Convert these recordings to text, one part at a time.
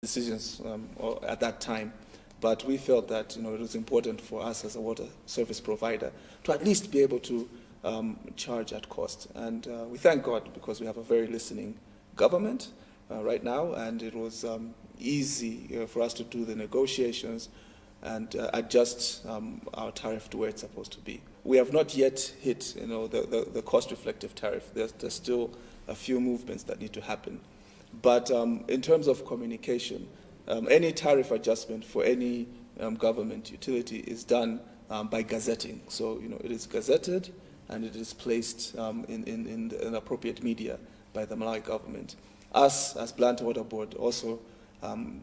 decisions at that time. But we felt that it was important for us as a water service provider to at least be able to charge at cost. And we thank God because we have a very listening government right now, and it was easy for us to do the negotiations and adjust our tariff to where it's supposed to be. We have not yet hit the cost-reflective tariff. There's still a few movements that need to happen. But in terms of communication, any tariff adjustment for any government utility is done by gazetting. So it is gazetted and it is placed in appropriate media by the Malawi government. Us, as Blantyre Water Board, also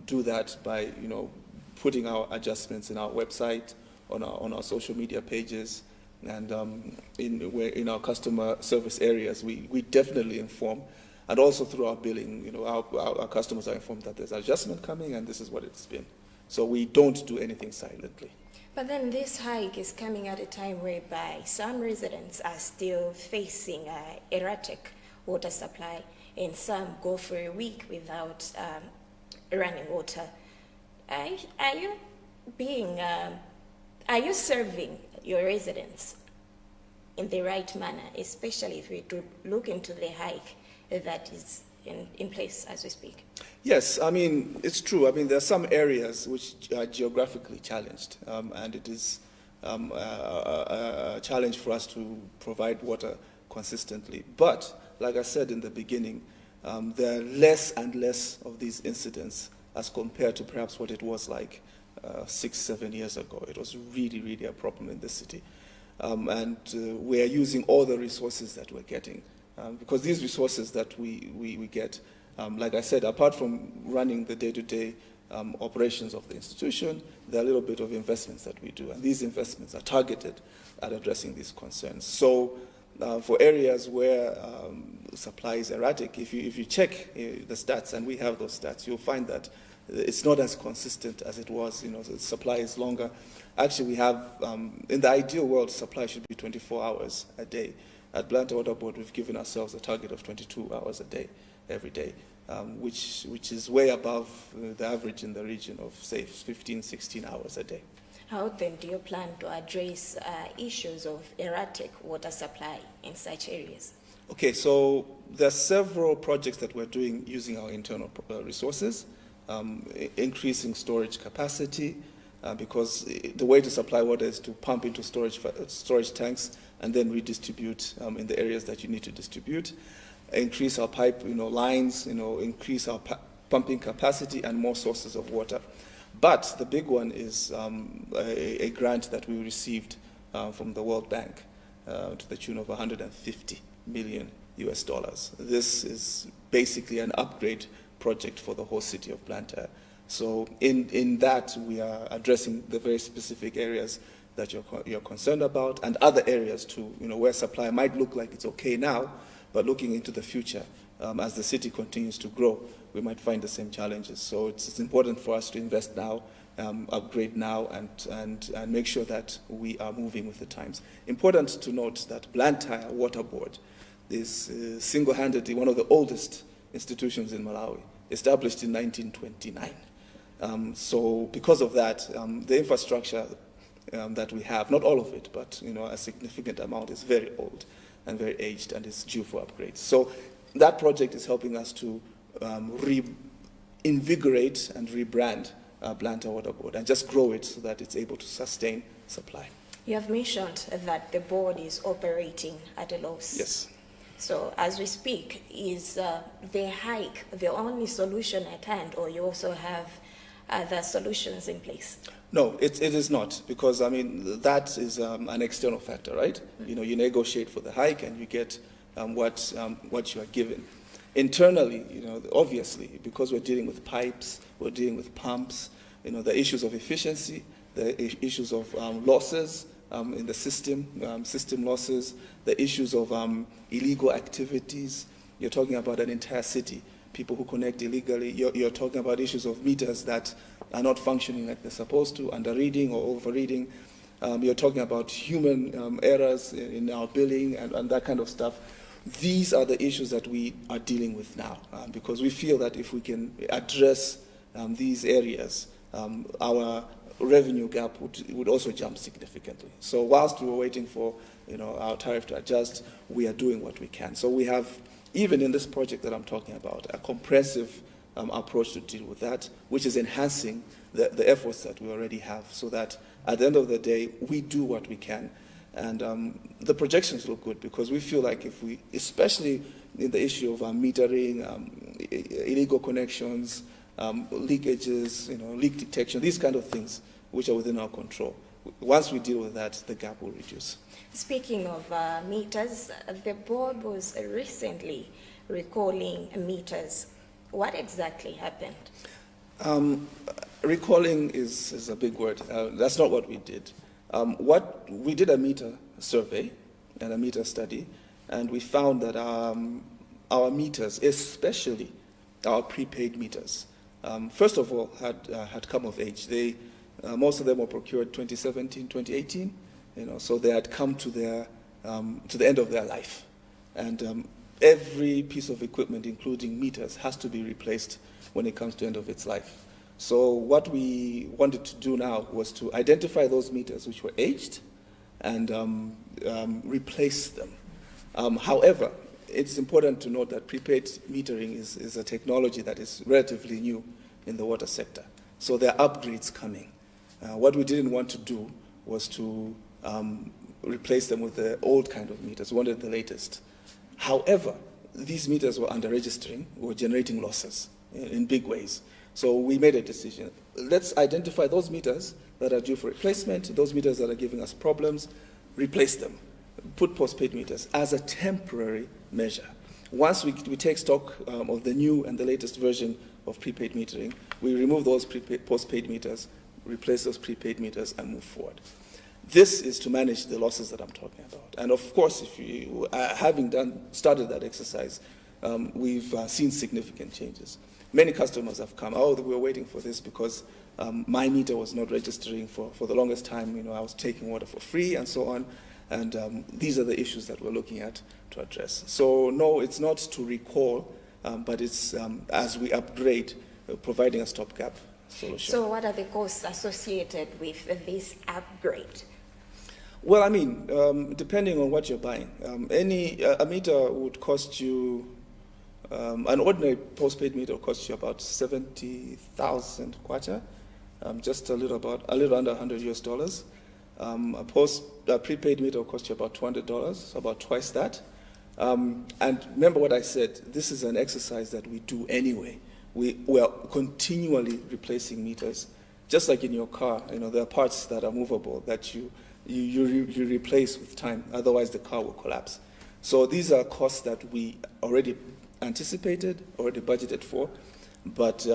do that by putting our adjustments in our website, on our social media pages, and in our customer service areas. We definitely inform. And also through our billing, our customers are informed that there's adjustment coming and this is what it's been. So we don't do anything silently. But then this hike is coming at a time whereby some residents are still facing erratic water supply, and some go for a week without running water. Are you serving your residents in the right manner, especially if we do look into the hike that is in place as we speak? Yes, it's true. There are some areas which are geographically challenged, and it is a challenge for us to provide water consistently. But, like I said in the beginning, there are less and less of these incidents as compared to perhaps what it was like 6-7 years ago. It was really, really a problem in this city. And we are using all the resources that we're getting. Because these resources that we get, like I said, apart from running the day-to-day operations of the institution, there are a little bit of investments that we do, and these investments are targeted at addressing these concerns. So for areas where supply is erratic, if you check the stats, and we have those stats, you'll find that it's not as consistent as it was. The supply is longer. Actually, we have, in the ideal world, supply should be 24 hours a day. At Blantyre Water Board, we've given ourselves a target of 22 hours a day, every day, which is way above the average in the region of, say, 15, 16 hours a day. How then do you plan to address issues of erratic water supply in such areas? Okay, so there are several projects that we're doing using our internal resources, increasing storage capacity, because the way to supply water is to pump into storage tanks and then redistribute in the areas that you need to distribute, increase our pipe lines, increase our pumping capacity and more sources of water. But the big one is a grant that we received from the World Bank to the tune of $150 million. This is basically an upgrade project for the whole city of Blantyre. So in that, we are addressing the very specific areas that you're concerned about, and other areas too, where supply might look like it's okay now, but looking into the future, as the city continues to grow, we might find the same challenges. So it's important for us to invest now, upgrade now, and make sure that we are moving with the times. Important to note that Blantyre Water Board is single-handedly one of the oldest institutions in Malawi, established in 1929. So because of that, the infrastructure that we have, not all of it, but a significant amount, is very old and very aged and is due for upgrades. So that project is helping us to reinvigorate and rebrand Blantyre Water Board and just grow it so that it's able to sustain supply. You have mentioned that the board is operating at a loss. Yes. So as we speak, is the hike the only solution at hand, or you also have other solutions in place? No, it is not, because that is an external factor, right? Mm-hmm. You negotiate for the hike and you get what you are given. Internally, obviously, because we're dealing with pipes, we're dealing with pumps, the issues of efficiency, the issues of losses in the system, system losses, the issues of illegal activities. You're talking about an entire city, people who connect illegally. You're talking about issues of meters that are not functioning like they're supposed to, under reading or overreading. You're talking about human errors in our billing and that kind of stuff. These are the issues that we are dealing with now, because we feel that if we can address these areas, our revenue gap would also jump significantly. So whilst we were waiting for our tariff to adjust, we are doing what we can. So we have, even in this project that I'm talking about, a comprehensive approach to deal with that, which is enhancing the efforts that we already have, so that at the end of the day, we do what we can. And the projections look good, because we feel like if we, especially in the issue of metering, illegal connections, leakages, leak detection, these kind of things, which are within our control. Once we deal with that, the gap will reduce. Speaking of meters, the board was recently recalling meters. What exactly happened? Recalling is a big word. That's not what we did. We did a meter survey and a meter study, and we found that our meters, especially our prepaid meters, first of all, had come of age. Most of them were procured 2017, 2018. So they had come to the end of their life, and every piece of equipment, including meters, has to be replaced when it comes to end of its life. So what we wanted to do now was to identify those meters which were aged and replace them. However, it's important to note that prepaid metering is a technology that is relatively new in the water sector. So there are upgrades coming. What we didn't want to do was to replace them with the old kind of meters. We wanted the latest. However, these meters were under registering, were generating losses in big ways. So we made a decision. Let's identify those meters that are due for replacement, those meters that are giving us problems, replace them. Put postpaid meters as a temporary measure. Once we take stock of the new and the latest version of prepaid metering, we remove those postpaid meters, replace those prepaid meters, and move forward. This is to manage the losses that I'm talking about. And of course, if you, having started that exercise, we've seen significant changes. Many customers have come, we were waiting for this because my meter was not registering for the longest time. I was taking water for free and so on. And these are the issues that we're looking at to address. So no, it's not to recall, but it's as we upgrade, providing a stopgap solution. So what are the costs associated with this upgrade? Well, I mean, depending on what you're buying, a meter would cost you, an ordinary postpaid meter will cost you about 70,000 kwacha, just a little under $100 US. A prepaid meter will cost you about $200, so about twice that. And remember what I said, this is an exercise that we do anyway. We are continually replacing meters. Just like in your car, there are parts that are movable that you replace with time, otherwise the car will collapse. So these are costs that we already anticipated, already budgeted for, but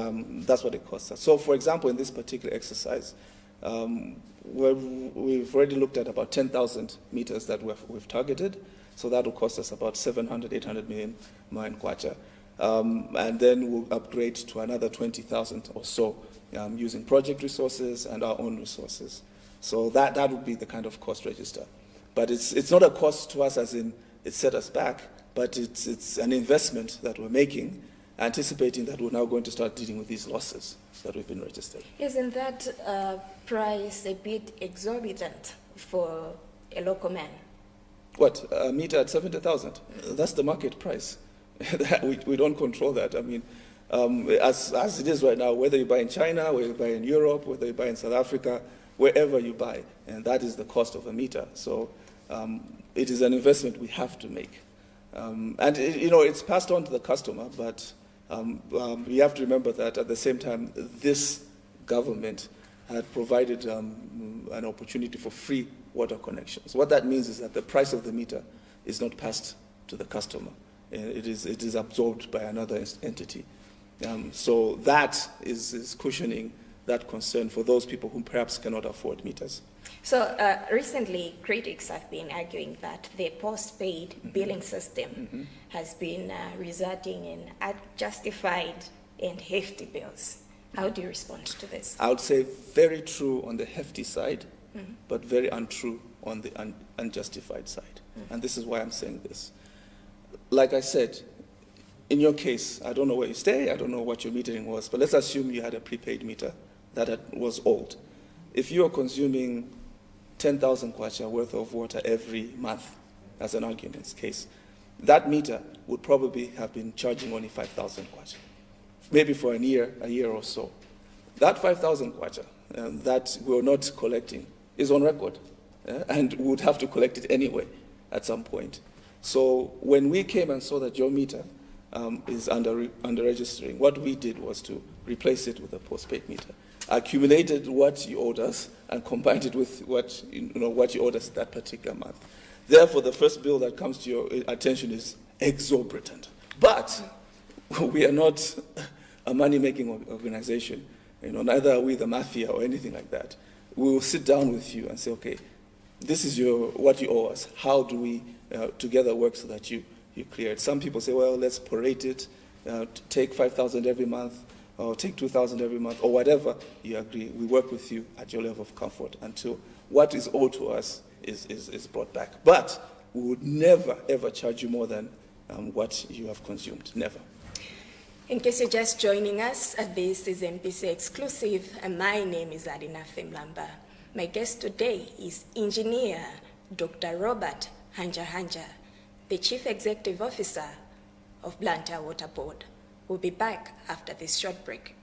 that's what it costs us. So for example, in this particular exercise, we've already looked at about 10,000 meters that we've targeted, so that will cost us about 700, 800 million kwacha. And then we'll upgrade to another 20,000 or so using project resources and our own resources. So that would be the kind of cost register. But it's not a cost to us as in it set us back, but it's an investment that we're making, anticipating that we're now going to start dealing with these losses that we've been registering. Isn't that price a bit exorbitant for a local man? What, a meter at 70,000? That's the market price. we don't control that. I mean, as it is right now, whether you buy in China, whether you buy in Europe, whether you buy in South Africa, wherever you buy, and that is the cost of a meter. So it is an investment we have to make. And it's passed on to the customer, but we have to remember that at the same time, this government had provided an opportunity for free water connections. What that means is that the price of the meter is not passed to the customer. It is absorbed by another entity. So that is cushioning that concern for those people who perhaps cannot afford meters. So recently, critics have been arguing that the postpaid billing system has been resulting in unjustified and hefty bills. How do you respond to this? I would say very true on the hefty side, but very untrue on the unjustified side. And this is why I'm saying this. Like I said, in your case, I don't know where you stay, I don't know what your metering was, but let's assume you had a prepaid meter was old. If you are consuming 10,000 kwacha worth of water every month, as an argument's case, that meter would probably have been charging only 5,000 kwacha, maybe for a year or so. That 5,000 kwacha that we're not collecting is on record, and we would have to collect it anyway at some point. So when we came and saw that your meter is under registering, what we did was to replace it with a postpaid meter, accumulated what you owed us, and combined it with what you owed us that particular month. Therefore, the first bill that comes to your attention is exorbitant. But we are not a money-making organization. Neither are we the mafia or anything like that. We will sit down with you and say, okay, this is what you owe us. How do we together work so that you clear it? Some people say, well, let's prorate it, take 5,000 every month, or take 2,000 every month, or whatever you agree. We work with you at your level of comfort until what is owed to us is brought back. But we would never, ever charge you more than what you have consumed. Never. In case you're just joining us, this is MPC Exclusive, and my name is Alinafe Mlamba. My guest today is Engineer Dr. Robert Hanja, the Chief Executive Officer of Blantyre Water Board. We'll be back after this short break.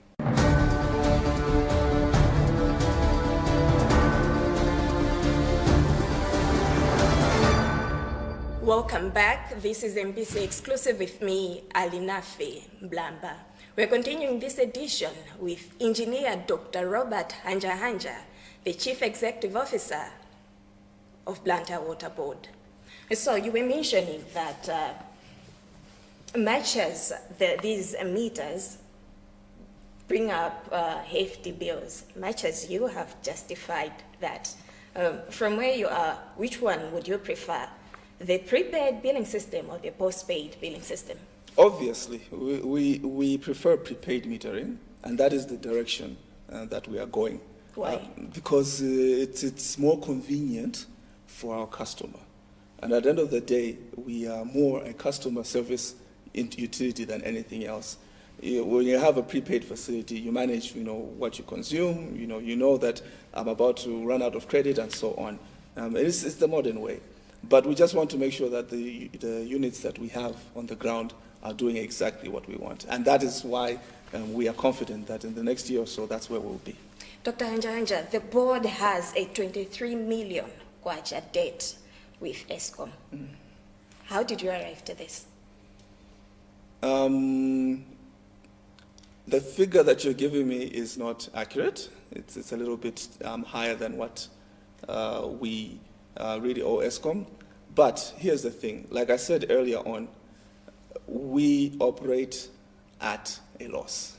Welcome back. This is MPC Exclusive with me, Alinafe Mlamba. We're continuing this edition with Engineer Dr. Robert Hanja, the Chief Executive Officer of Blantyre Water Board. So you were mentioning that much as these meters bring up hefty bills, much as you have justified that, from where you are, which one would you prefer? The prepaid billing system or the postpaid billing system? Obviously, we prefer prepaid metering, and that is the direction that we are going. Why? Because it's more convenient for our customer. And at the end of the day, we are more a customer service utility than anything else. When you have a prepaid facility, you manage, what you consume, you know that I'm about to run out of credit and so on. It's the modern way. But we just want to make sure that the units that we have on the ground are doing exactly what we want. And that is why we are confident that in the next year or so, that's where we'll be. Dr. Hanja, the board has a 23 million kwacha debt with Eskom. How did you arrive to this? The figure that you're giving me is not accurate. It's a little bit higher than what we really owe Eskom. But here's the thing. Like I said earlier on, we operate at a loss.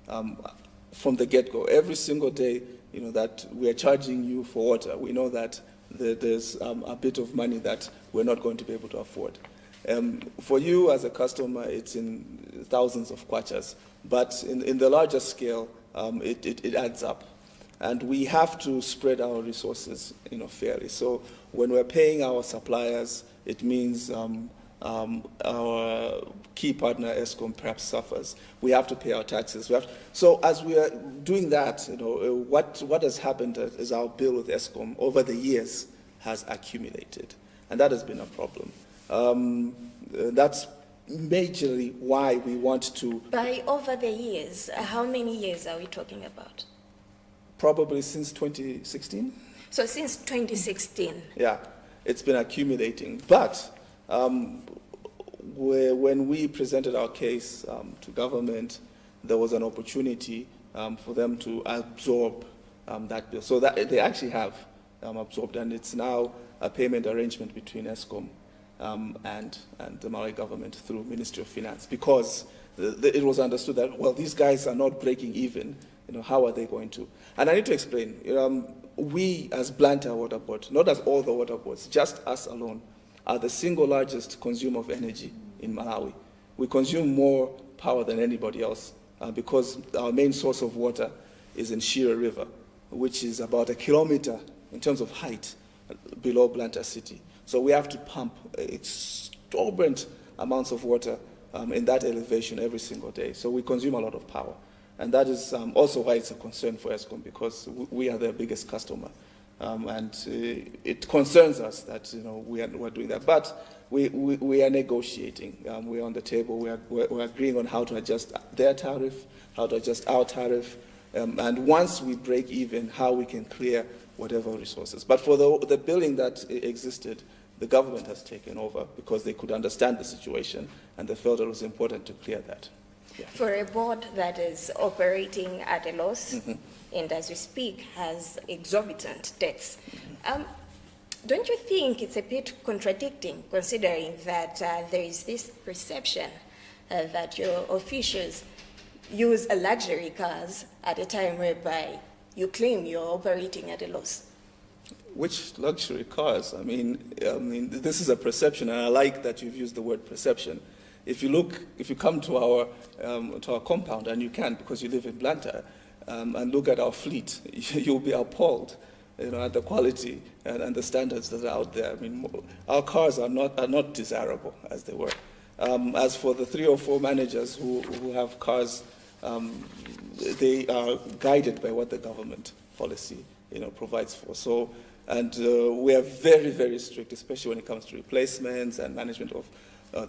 From the get-go, every single day, that we are charging you for water, we know that there's a bit of money that we're not going to be able to afford. For you as a customer, it's in thousands of kwachas, but in the larger scale, it adds up. And we have to spread our resources, fairly. So when we're paying our suppliers, it means our key partner, Eskom, perhaps suffers. We have to pay our taxes. So as we are doing that, what has happened is our bill with Eskom over the years has accumulated, and that has been a problem. That's majorly why we want to. By over the years, how many years are we talking about? Probably since 2016. So since 2016? Yeah, it's been accumulating. But when we presented our case to government, there was an opportunity for them to absorb that bill. So that they actually have absorbed, and it's now a payment arrangement between Eskom and the Malawi government through Ministry of Finance, because it was understood that, well, these guys are not breaking even. How are they going to? And I need to explain. We, as Blantyre Water Board, not as all the water boards, just us alone, are the single largest consumer of energy in Malawi. We consume more power than anybody else because our main source of water is in Shire River, which is about 1 kilometer in terms of height below Blantyre city. So we have to pump exorbitant amounts of water in that elevation every single day. So we consume a lot of power. And that is also why it's a concern for ESCOM, because we are their biggest customer. It concerns us that we're doing that. But we are negotiating. We're on the table. We're agreeing on how to adjust their tariff, how to adjust our tariff, and once we break even, how we can clear whatever resources. But for the billing that existed, the government has taken over because they could understand the situation and they felt it was important to clear that. Yeah. For a board that is operating at a loss, and as we speak has exorbitant debts, don't you think it's a bit contradicting, considering that there is this perception that your officials use a luxury cars at a time whereby you claim you're operating at a loss? Which luxury cars? I mean, this is a perception, and I like that you've used the word perception. If you come to our compound, and you can because you live in Blantyre, and look at our fleet, you'll be appalled, at the quality and the standards that are out there. I mean, our cars are not desirable as they were. As for the 3 or 4 managers who have cars, they are guided by what the government policy provides for. So, and we are very, very strict, especially when it comes to replacements and management of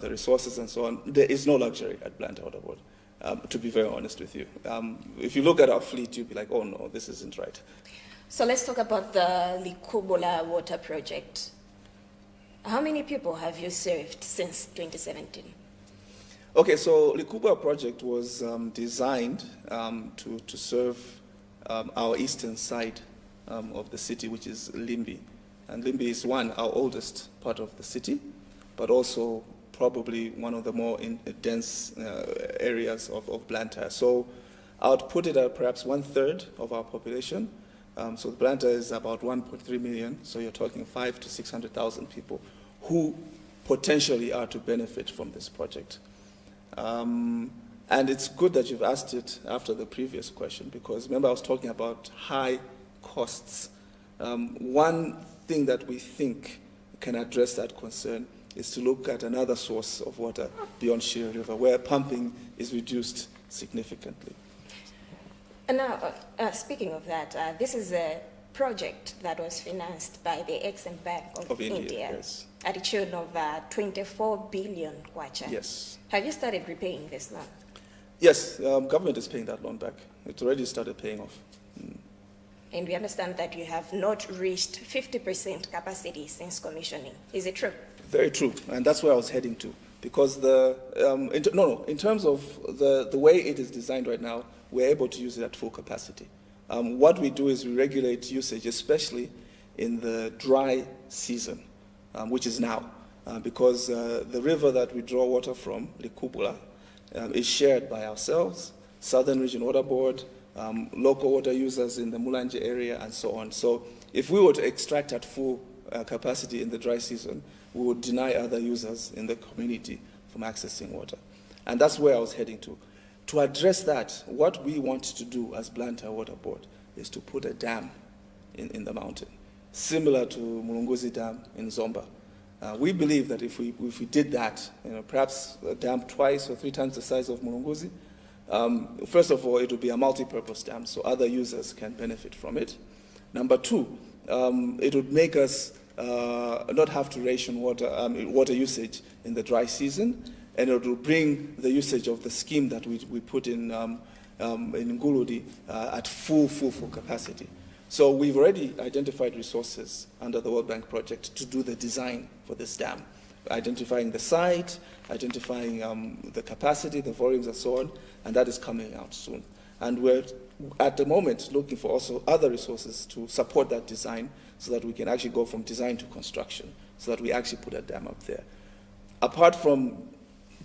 the resources and so on. There is no luxury at Blantyre Water Board, to be very honest with you. If you look at our fleet, you'll be like, oh no, this isn't right. So let's talk about the Likubula water project. How many people have you served since 2017? Okay, so Likubula project was designed to serve our eastern side of the city, which is Limbi. And Limbi is our oldest part of the city, but also probably one of the more dense areas of Blantyre. So I would put it at perhaps 1/3 of our population. So Blantyre is about 1.3 million, so you're talking 500,000 to 600,000 people who potentially are to benefit from this project. And it's good that you've asked it after the previous question, because remember I was talking about high costs. One thing that we think can address that concern is to look at another source of water beyond Shire River, where pumping is reduced significantly. And now, speaking of that, this is a project that was financed by the Exim Bank of India, yes. At a tune of 24 billion kwacha. Yes. Have you started repaying this loan? Yes, government is paying that loan back. It already started paying off. And we understand that you have not reached 50% capacity since commissioning. Is it true? Very true, and that's where I was heading to. Because in terms of the way it is designed right now, we're able to use it at full capacity. What we do is we regulate usage, especially in the dry season, which is now, because the river that we draw water from, Likubula, is shared by ourselves, Southern Region Water Board, local water users in the Mulanje area, and so on. So if we were to extract at full capacity in the dry season, we would deny other users in the community from accessing water. And that's where I was heading to. To address that, what we want to do as Blantyre Water Board is to put a dam in the mountain, similar to Mulunguzi Dam in Zomba. We believe that if we did that, perhaps a dam 2 or 3 times the size of Mulunguzi, first of all, it would be a multi-purpose dam, so other users can benefit from it. Number 2, it would make us not have to ration water usage in the dry season, and it will bring the usage of the scheme that we put in Mkulu at full capacity. So we've already identified resources under the World Bank project to do the design for this dam, identifying the site, identifying the capacity, the volumes, and so on, and that is coming out soon. And we're at the moment looking for also other resources to support that design so that we can actually go from design to construction, so that we actually put a dam up there. Apart from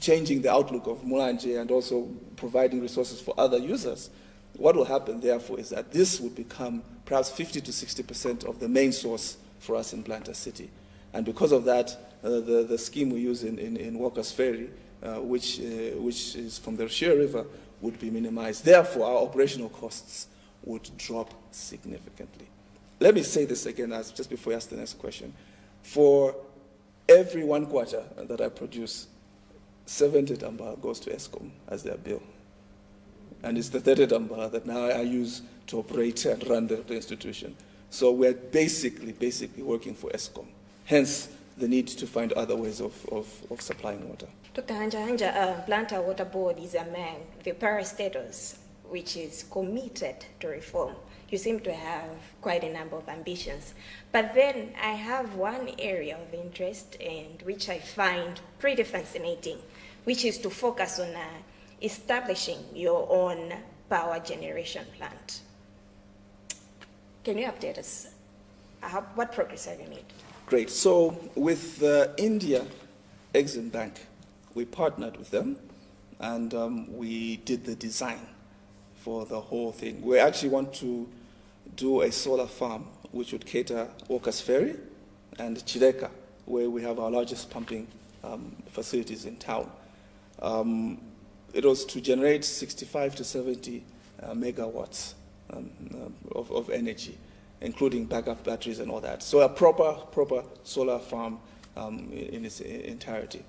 changing the outlook of Mulanje and also providing resources for other users, what will happen therefore is that this will become perhaps 50 to 60% of the main source for us in Blantyre City. And because of that, the scheme we use in Walker's Ferry, which is from the Shire River, would be minimized. Therefore, our operational costs would drop significantly. Let me say this again, just before you ask the next question. For every 1 kwacha that I produce, 70 tambala goes to ESCOM as their bill. And it's the 30 tambala that now I use to operate and run the institution. So we're basically working for ESCOM. Hence, the need to find other ways of supplying water. Dr. Hanja, Blantyre Water Board is among the parastatals which is committed to reform. You seem to have quite a number of ambitions. But then I have one area of interest and which I find pretty fascinating, which is to focus on establishing your own power generation plant. Can you update us? What progress have you made? Great. So with India Exim Bank, we partnered with them and we did the design for the whole thing. We actually want to do a solar farm which would cater Walker's Ferry and Chileka, where we have our largest pumping facilities in town. It was to generate 65 to 70 megawatts of energy, including backup batteries and all that. So a proper solar farm in its entirety.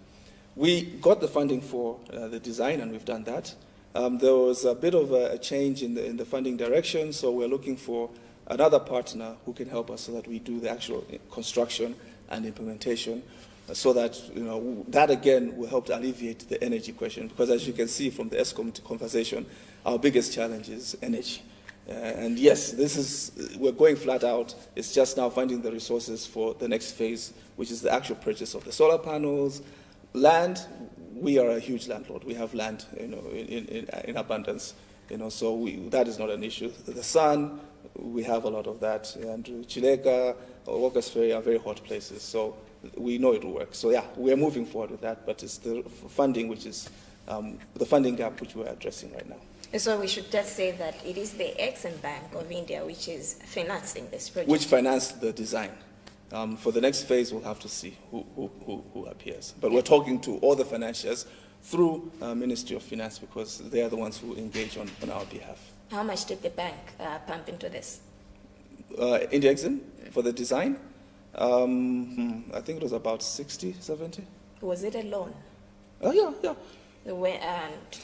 We got the funding for the design, and we've done that. There was a bit of a change in the funding direction, so we're looking for another partner who can help us so that we do the actual construction and implementation, so that that again will help to alleviate the energy question. Because as you can see from the ESCOM conversation, our biggest challenge is energy. And yes, we're going flat out. It's just now finding the resources for the next phase, which is the actual purchase of the solar panels. Land, we are a huge landlord. We have land, in abundance, so that is not an issue. The sun, we have a lot of that, and Chileka, Walker's Ferry are very hot places, so we know it will work. So yeah, we are moving forward with that, but it's the funding which is the funding gap which we're addressing right now. So we should just say that it is the Exim Bank of India which is financing this project. Which financed the design. For the next phase, we'll have to see who appears. But we're talking to all the financiers through Ministry of Finance because they are the ones who engage on our behalf. How much did the bank pump into this? India Exim for the design? I think it was about 60, 70. Was it a loan? Yeah. And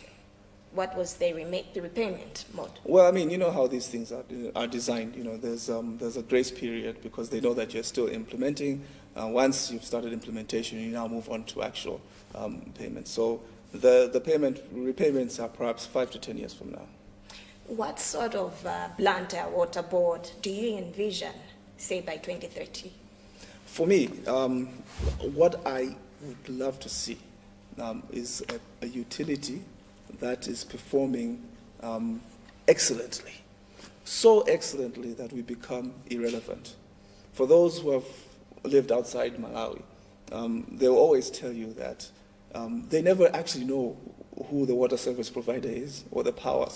what was the repayment mode? Well, I mean, you know how these things are designed. There's a grace period because they know that you're still implementing. Once you've started implementation, you now move on to actual payments. So the repayments are perhaps 5 to 10 years from now. What sort of Blantyre Water Board do you envision, say, by 2030? For me, what I would love to see is a utility that is performing excellently, so excellently that we become irrelevant. For those who have lived outside Malawi, they will always tell you that they never actually know who the water service provider is or the power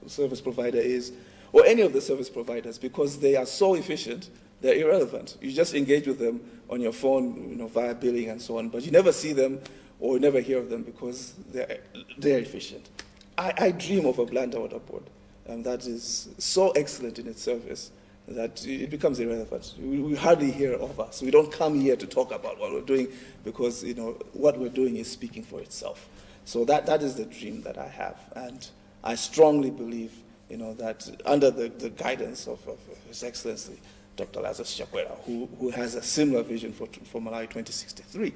service provider is or any of the service providers because they are so efficient, they're irrelevant. You just engage with them on your phone via billing and so on, but you never see them or never hear of them because they're efficient. I dream of a Blantyre Water Board that is so excellent in its service that it becomes irrelevant. We hardly hear of us. We don't come here to talk about what we're doing because what we're doing is speaking for itself. So that is the dream that I have, and I strongly believe that under the guidance of His Excellency Dr. Lazarus Chakwera, who has a similar vision for Malawi 2063,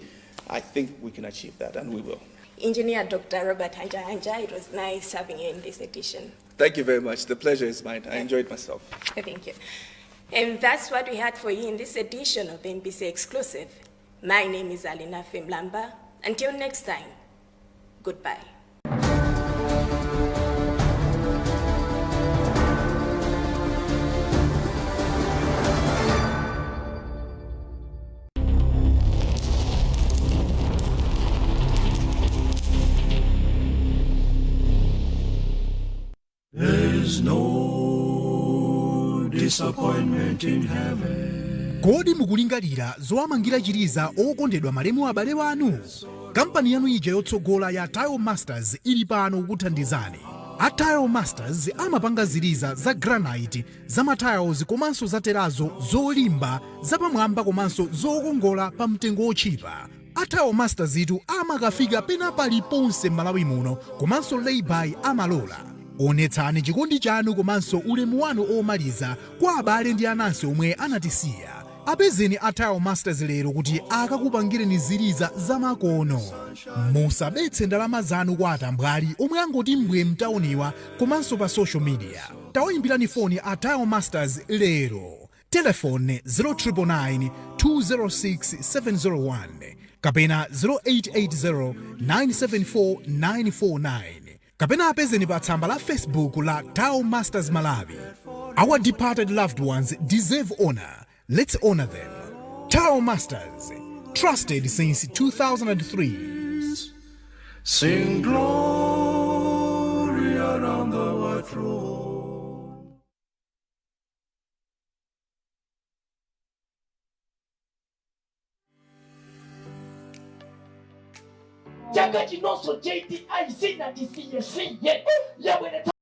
I think we can achieve that, and we will. Engineer Dr. Robert Hanja, it was nice having you in this edition. Thank you very much. The pleasure is mine. I enjoyed myself. Thank you. And that's what we had for you in this edition of NBC Exclusive. My name is Alina Femlamba. Until next time, goodbye. There's no disappointment in heaven. Kodi mukulingalira zowamangira chiriza okondedwa malemu abale wanu? Kampani yanu ija yotsogola ya Tile Masters ili pano kukuthandizani. A Tile Masters amapanga ziliza za granite, za matiles komanso za terazo zolimba, zapamwamba komanso zokongola pa mtengo ochipa. Tile Masters itu amakafika pena paliponse m'Malawi muno komanso layby amalola. Onetsani chikondi chanu komanso ulemu wanu omaliza kwa abale ndi anansi omwe anatisiya. Apezeni Tile Masters lero kuti akakupangireni ziliza zamakono. Musabetse ndalama zanu kwa atambwali omwe angoti mbwe mtauniwa komanso pa social media. Tawayimbirani foni Tile Masters lero. Telefone 0999 206 701 kapena 0880 974 949 kapena apezeni pa tsamba la Facebook la Tile Masters Malawi. Our departed loved ones deserve honor. Let's honor them. Tile Masters, trusted since 2003. Sing glory around the white throne. Chaka chinoso JTI sina tisiye siye. Yabwene